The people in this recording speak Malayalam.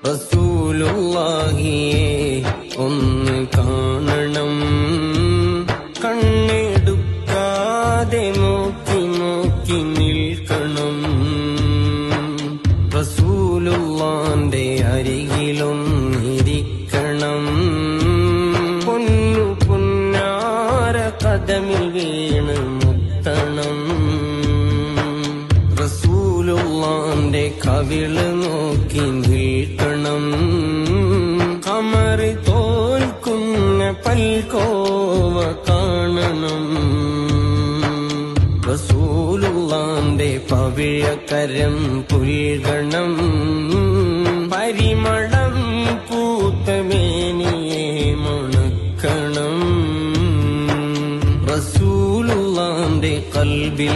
റസൂലുള്ളാഹിയെ ഒന്ന് കാണണം, കണ്ണെടുക്കാതെ നോക്കി നോക്കി നിൽക്കണം. റസൂലുള്ളാന്റെ അരികിലൊന്നിരിക്കണം, പൊന്നു പുന്നാര കദമിൽ വീണ് മുത്തണം. റസൂലുള്ളാന്റെ കവിള് നോക്കി നിൽക്കണം, കമറ് തോൽക്കുന്ന പൽക്കോവ കാണണം. റസൂലുള്ളാന്റെ പവിഴക്കരം പുൽകണം, പരിമളം പൂത്ത മേനിയെ മണക്കണം. റസൂലുള്ളാന്റെ കൽബിൽ